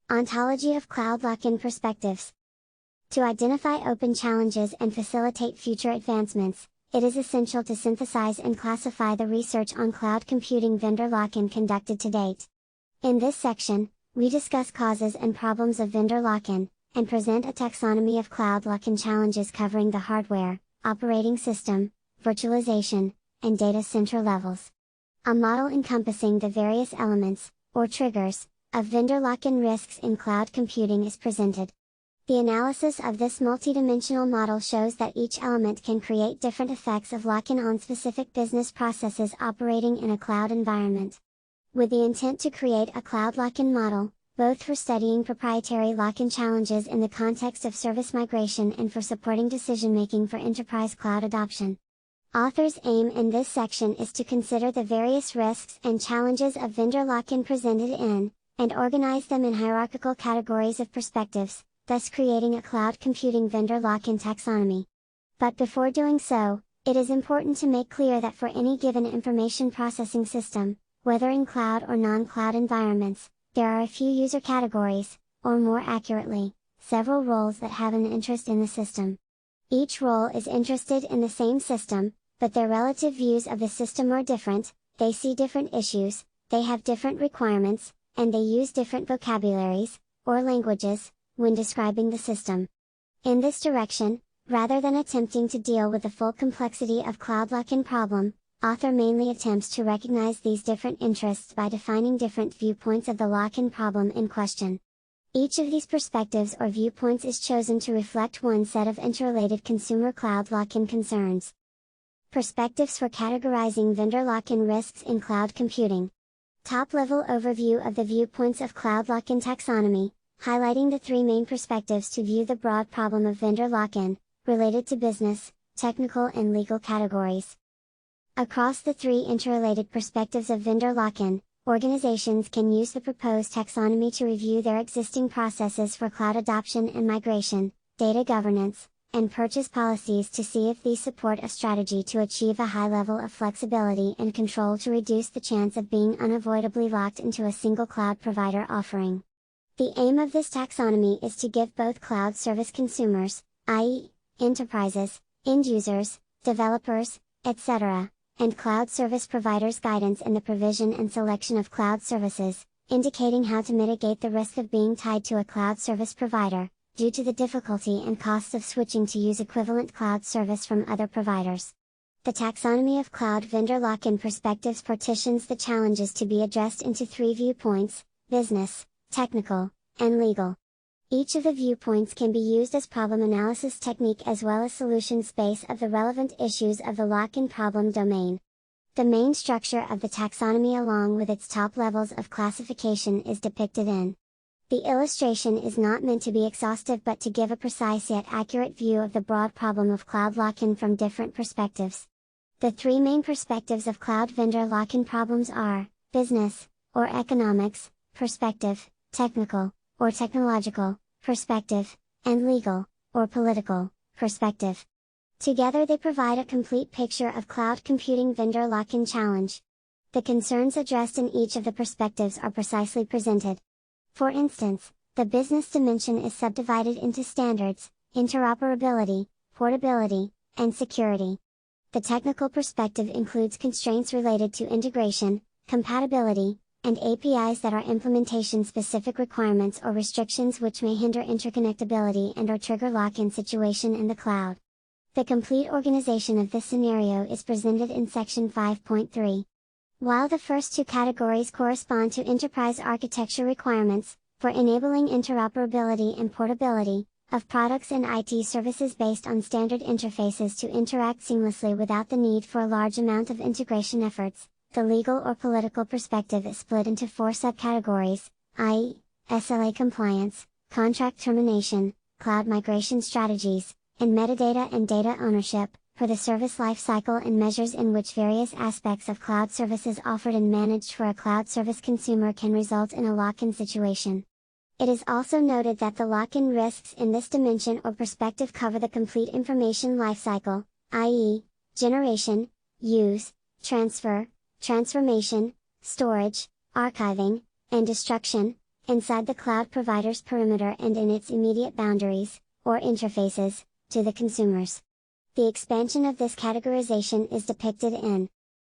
Ontology of cloud lock-in perspectives. To identify open challenges and facilitate future advancements, it is essential to synthesize and classify the research on cloud computing vendor lock-in conducted to date. In this section, we discuss causes and problems of vendor lock-in, and present a taxonomy of cloud lock-in challenges covering the hardware, operating system, virtualization, and data center levels. A model encompassing the various elements, or triggers, of vendor lock-in risks in cloud computing is presented. The analysis of this multidimensional model shows that each element can create different effects of lock-in on specific business processes operating in a cloud environment. With the intent to create a cloud lock-in model, both for studying proprietary lock-in challenges in the context of service migration and for supporting decision-making for enterprise cloud adoption. Authors' aim in this section is to consider the various risks and challenges of vendor lock-in presented in, and organize them in hierarchical categories of perspectives, thus creating a cloud computing vendor lock-in taxonomy. But before doing so, it is important to make clear that for any given information processing system, whether in cloud or non-cloud environments, there are a few user categories, or more accurately, several roles that have an interest in the system. Each role is interested in the same system, but their relative views of the system are different, they see different issues, they have different requirements, and they use different vocabularies, or languages, when describing the system. In this direction, rather than attempting to deal with the full complexity of cloud lock-in problem, author mainly attempts to recognize these different interests by defining different viewpoints of the lock-in problem in question. Each of these perspectives or viewpoints is chosen to reflect one set of interrelated consumer cloud lock-in concerns. Perspectives for categorizing vendor lock-in risks in cloud computing. Top-level overview of the viewpoints of cloud lock-in taxonomy, highlighting the three main perspectives to view the broad problem of vendor lock-in, related to business, technical and legal categories. Across the three interrelated perspectives of vendor lock-in, organizations can use the proposed taxonomy to review their existing processes for cloud adoption and migration, data governance, and purchase policies to see if these support a strategy to achieve a high level of flexibility and control to reduce the chance of being unavoidably locked into a single cloud provider offering. The aim of this taxonomy is to give both cloud service consumers, i.e., enterprises, end users, developers, etc., and cloud service providers guidance in the provision and selection of cloud services, indicating how to mitigate the risk of being tied to a cloud service provider, due to the difficulty and costs of switching to use equivalent cloud service from other providers. The taxonomy of cloud vendor lock-in perspectives partitions the challenges to be addressed into three viewpoints: business, technical, and legal. Each of the viewpoints can be used as problem analysis technique as well as solution space of the relevant issues of the lock-in problem domain. The main structure of the taxonomy along with its top levels of classification is depicted in. The illustration is not meant to be exhaustive but to give a precise yet accurate view of the broad problem of cloud lock-in from different perspectives. The three main perspectives of cloud vendor lock-in problems are, business, or economics, perspective, technical, or technological, perspective, and legal, or political, perspective. Together they provide a complete picture of cloud computing vendor lock-in challenge. The concerns addressed in each of the perspectives are precisely presented. For instance, the business dimension is subdivided into standards, interoperability, portability, and security. The technical perspective includes constraints related to integration, compatibility, and APIs that are implementation-specific requirements or restrictions which may hinder interconnectability and/or trigger lock-in situation in the cloud. The complete organization of this scenario is presented in section 5.3. While the first two categories correspond to enterprise architecture requirements, for enabling interoperability and portability, of products and IT services based on standard interfaces to interact seamlessly without the need for a large amount of integration efforts, the legal or political perspective is split into four subcategories, i.e., SLA compliance, contract termination, cloud migration strategies, and metadata and data ownership, for the service lifecycle and measures in which various aspects of cloud services offered and managed for a cloud service consumer can result in a lock-in situation. It is also noted that the lock-in risks in this dimension or perspective cover the complete information lifecycle, i.e., generation, use, transfer, transformation, storage, archiving, and destruction, inside the cloud provider's perimeter and in its immediate boundaries, or interfaces, to the consumers. The expansion of this categorization is depicted in